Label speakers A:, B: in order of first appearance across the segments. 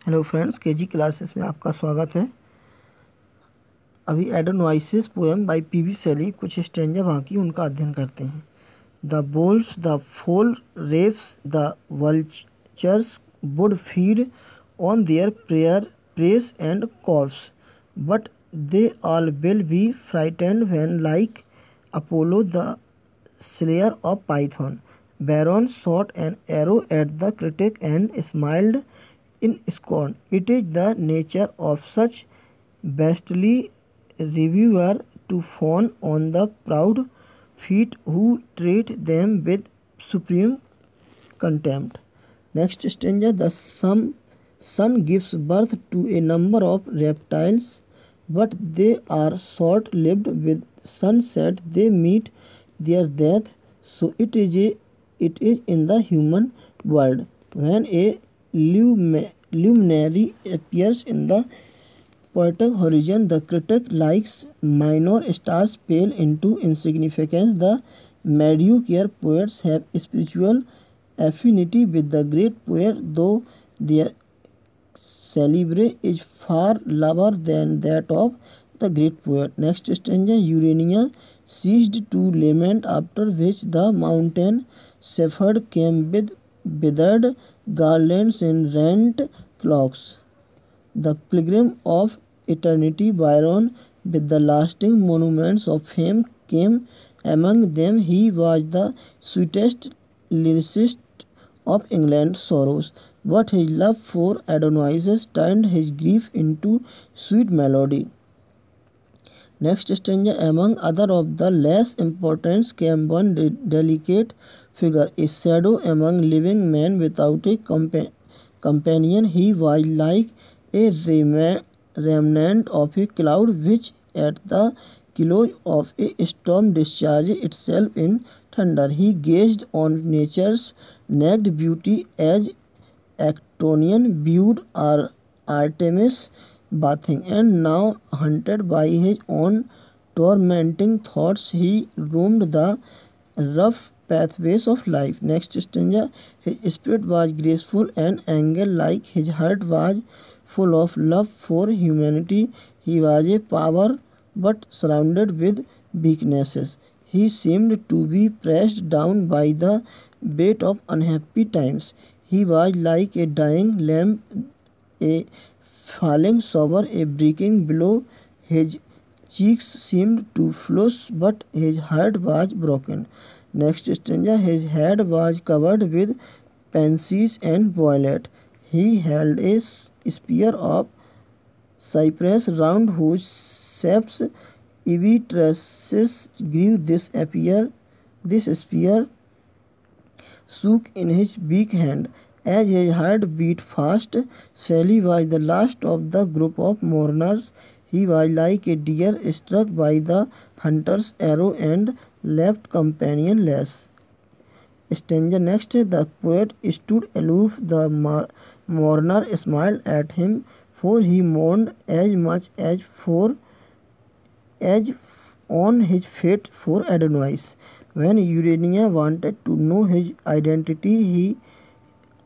A: Hello friends, KG classes में आपका स्वागत है। अभी एडोनोइसिस पोएम बाय पीवी शैली कुछ स्ट्रेंजर बाकी उनका अध्ययन करते हैं। द बोल्स, द फोल refs, the vultures would feed on their press and corps, but they all will be frightened when like Apollo the slayer of Python. Baron shot an arrow at the critic and smiled in scorn. It is the nature of such beastly reviewer to fawn on the proud feet who treat them with supreme contempt. Next stanza. The sun gives birth to a number of reptiles, but they are short-lived. With sunset they meet their death. So it is in the human world. When a luminary appears in the poetic horizon, the critic likes minor stars pale into insignificance. The mediocre poets have spiritual affinity with the great poet, though their calibre is far lower than that of the great poet. Next stanza. Urania ceased to lament, after which the mountain shepherd came with withered garlands and rent cloaks. The pilgrim of eternity, Byron, with the lasting monuments of fame, came among them. He was the sweetest lyricist of England's sorrows, but his love for Adonais turned his grief into sweet melody. Next stanza. Among other of the less important came one delicate figure, a shadow among living men without a companion. He was like a remnant of a cloud which at the close of a storm discharges itself in thunder. He gazed on nature's naked beauty as Actonion viewed Artemis bathing, and now haunted by his own tormenting thoughts, he roamed the rough pathways of life. Next stanza. His spirit was graceful and angel-like. His heart was full of love for humanity. He was a power, but surrounded with weaknesses. He seemed to be pressed down by the weight of unhappy times. He was like a dying lamp, a falling shower, a breaking blow. His cheeks seemed to flush, but his heart was broken. Next stanza. His head was covered with pansies and violets. He held a spear of cypress, round whose shafts ivy tresses grew. This spear shook in his weak hand as his heart beat fast. Shelley was the last of the group of mourners. He was like a deer struck by the hunter's arrow and left companionless. Stanza. Next. The poet stood aloof. The mourner smiled at him, for he mourned as much as on his fate for Adonais. When Urania wanted to know his identity, he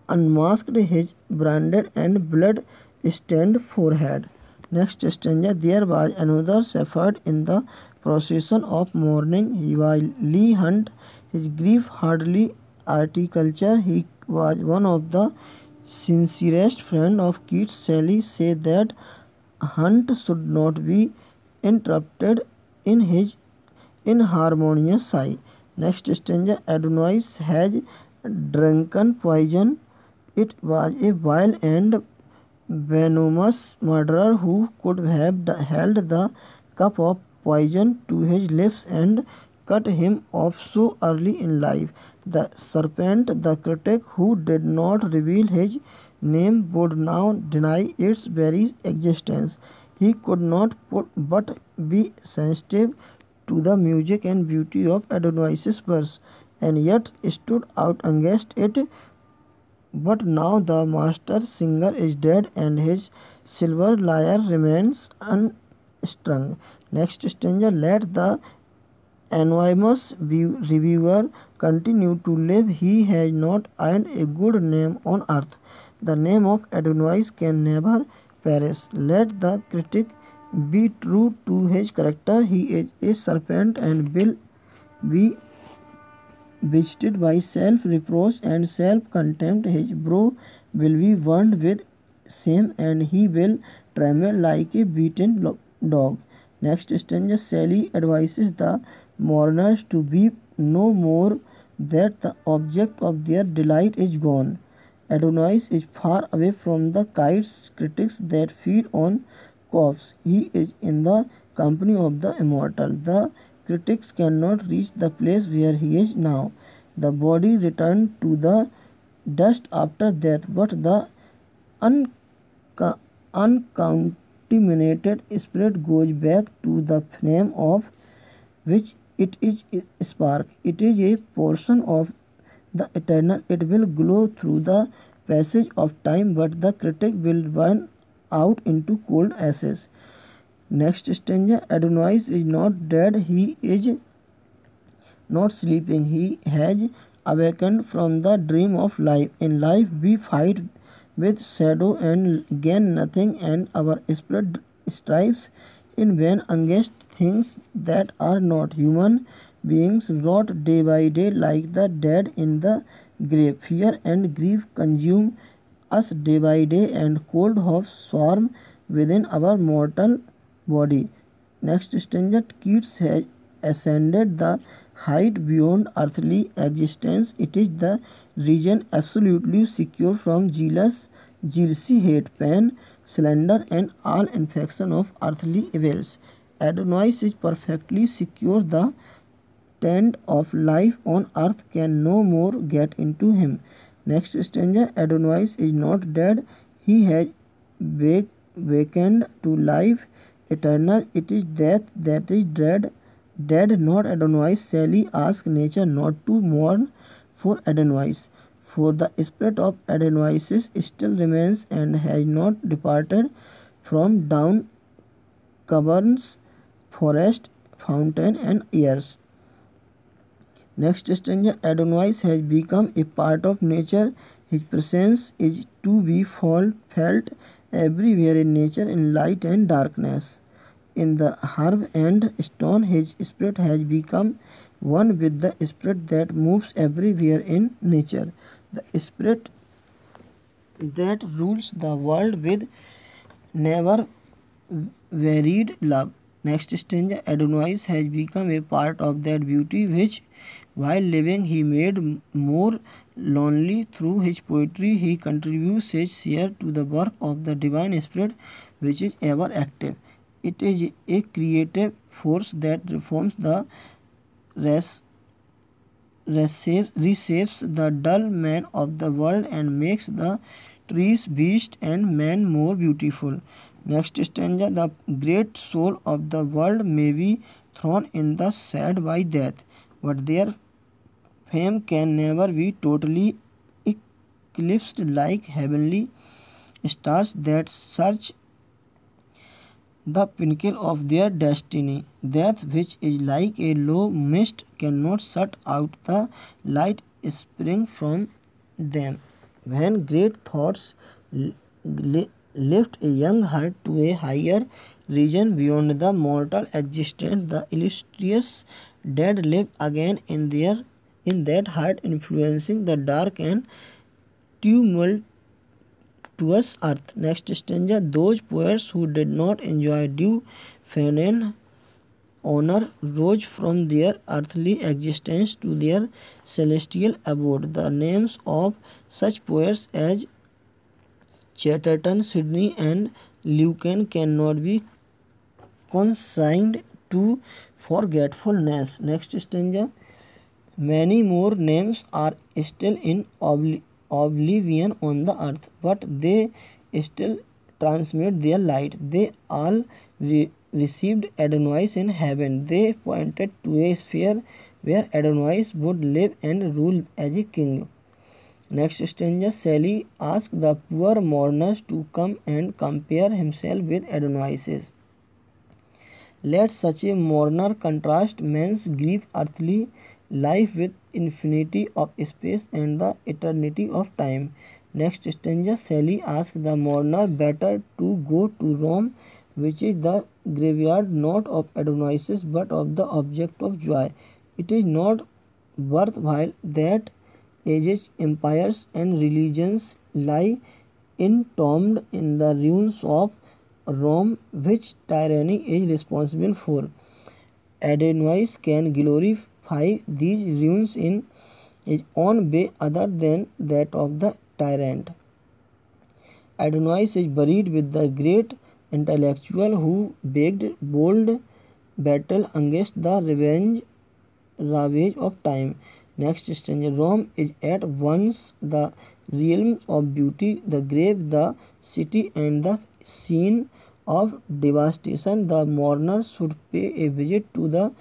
A: unmasked his branded and blood-stained forehead. Next stanza. There was another shepherd in the procession of mourning. He was Leigh Hunt. His grief hardly articulate. He was one of the sincerest friends of Keats. Shelley said that Hunt should not be interrupted in his inharmonious sigh. Next stanza. Adonais has drunken poison. It was a vile and venomous murderer who could have held the cup of poison to his lips and cut him off so early in life. The serpent, the critic who did not reveal his name, would now deny its very existence. He could not but be sensitive to the music and beauty of Adonais' verse, and yet stood out against it. But now the master singer is dead, and his silver lyre remains unstrung. Next stanza. Let the anonymous reviewer continue to live. He has not earned a good name on earth. The name of Edelweiss can never perish. Let the critic be true to his character. He is a serpent and will be visited by self-reproach and self-contempt. His brow will be burned with shame, and he will tremble like a beaten dog. Next stanza, Sally advises the mourners to weep no more, that the object of their delight is gone. Adonais is far away from the kites, critics that feed on corpses. He is in the company of the immortal. The critics cannot reach the place where he is now. The body returned to the dust after death, but the uncontaminated spirit goes back to the flame of which it is a spark. It is a portion of the eternal. It will glow through the passage of time, but the critic will burn out into cold ashes. Next stanza, Adonais is not dead, he is not sleeping, he has awakened from the dream of life. In life we fight with shadow and gain nothing, and our spirit strives in vain against things that are not. Human beings rot day by day like the dead in the grave. Fear and grief consume us day by day, and cold hopes swarm within our mortal body. Next stanza, Keats has ascended the height beyond earthly existence. It is the region absolutely secure from jealousy, hate, pain, slander, and all infection of earthly evils. Adonais is perfectly secure. The taint of life on earth can no more get into him. Next stanza, Adonais is not dead, he has wakened to life eternal. It is death that is dead, not Adonais. Sally asks nature not to mourn for Adonais, for the spirit of Adonais still remains and has not departed from down caverns, forest, fountain, and ears. Next stanza, Adonais has become a part of nature. His presence is to be felt everywhere in nature, in light and darkness. In the herb and stone, his spirit has become one with the spirit that moves everywhere in nature. The spirit that rules the world with never varied love. Next stanza, Adonais has become a part of that beauty which, while living, he made more lonely. Through his poetry, he contributes his share to the work of the divine spirit, which is ever active. It is a creative force that reforms the reshapes the dull man of the world and makes the trees, beasts, and men more beautiful. Next stanza, the great soul of the world may be thrown in the shade by death, but their fame can never be totally eclipsed like heavenly stars that search the pinnacle of their destiny. Death, which is like a low mist, cannot shut out the light spring from them. When great thoughts lift a young heart to a higher region beyond the mortal existence, the illustrious dead live again in that heart, influencing the dark and tumultuous earth. Next stanza, those poets who did not enjoy due fame and honor rose from their earthly existence to their celestial abode. The names of such poets as Chatterton, Sidney, and Lucan cannot be consigned to forgetfulness. Next stanza, many more names are still in oblivion on the earth, but they still transmit their light. They all received Adonais in heaven. They pointed to a sphere where Adonais would live and rule as a king. Next stanza, Sally asks the poor mourners to come and compare himself with Adonais. Let such a mourner contrast man's grief earthly life with infinity of space and the eternity of time. Next stanza, Sally asks the mourner better to go to Rome, which is the graveyard not of Dionysus but of the object of joy. It is not worthwhile that ages, empires, and religions lie entombed in the ruins of Rome, which tyranny is responsible for. Adonis can glorify these ruins in his own way other than that of the tyrant. Adonis is buried with the great intellectual who waged bold battle against the ravage of time. Next stanza, Rome is at once the realm of beauty, the grave, the city, and the scene of devastation. The mourner should pay a visit to the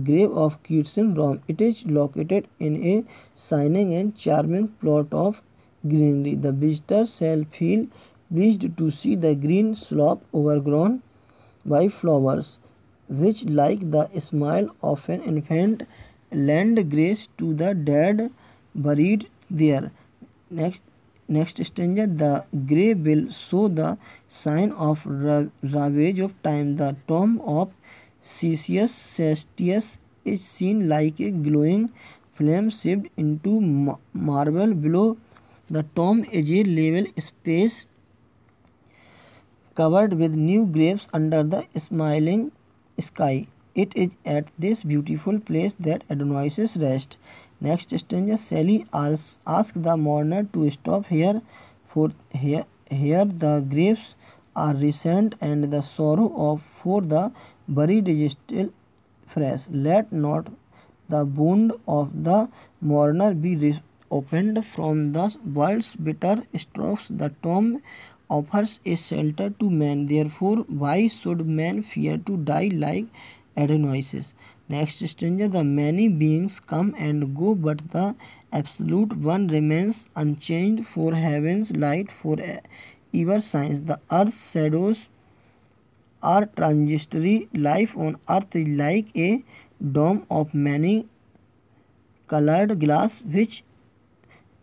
A: grave of Keats in Rome. It is located in a shining and charming plot of greenery. The visitor shall feel pleased to see the green slope overgrown by flowers, which, like the smile of an infant, lend grace to the dead buried there. Next stanza, the grave will show the sign of ravage of time. The tomb of Caesius Cestius is seen like a glowing flame shaped into marble. Below the tomb is a level space covered with new graves under the smiling sky. It is at this beautiful place that Dionysus rests. Next stanza, Sally asks the mourner to stop here, for here the graves are recent and the sorrow for the buried is still fresh. Let not the wound of the mourner be opened from the world's bitter strokes. The tomb offers a shelter to man. Therefore, why should man fear to die like Dionysus? Next stanza, the many beings come and go, but the absolute one remains unchanged. For heaven's light forever shines. The earth's shadows are transitory. Life on earth is like a dome of many colored glass which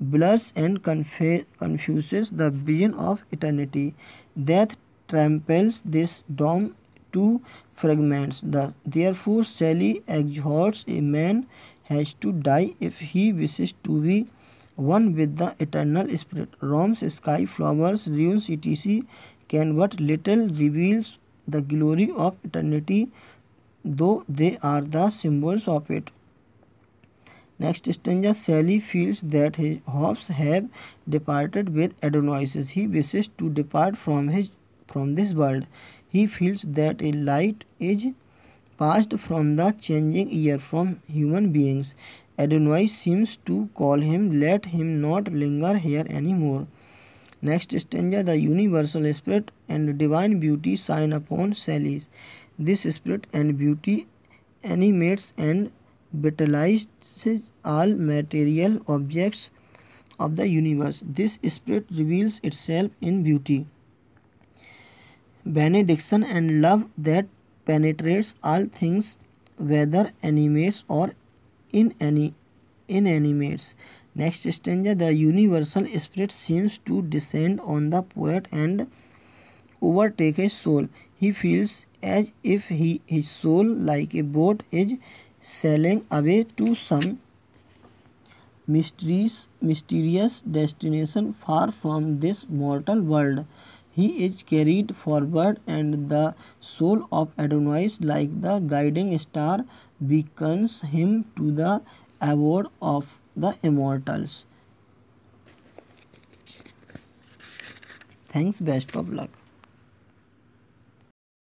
A: blurs and confuses the vision of eternity. Death tramples this dome to fragments. Therefore, Sally exhorts a man has to die if he wishes to be one with the eternal spirit. Rome's sky, flowers, ruins, etc. can but little reveals the glory of eternity, though they are the symbols of it. Next stanza, Sally feels that his hopes have departed with Dionysus. He wishes to depart from this world. He feels that a light is passed from the changing year from human beings. Dionysus seems to call him, let him not linger here anymore. Next stanza, the universal spirit and divine beauty shine upon Sally. This spirit and beauty animates and vitalizes all material objects of the universe. This spirit reveals itself in beauty, benediction, and love that penetrates all things, whether animates or inanimates. Next stanza, the universal spirit seems to descend on the poet and overtake his soul. He feels as if his soul, like a boat, is sailing away to some mysterious destination far from this mortal world. He is carried forward, and the soul of Dionysus, like the guiding star, beckons him to the abode of the immortals. Thanks, best of luck.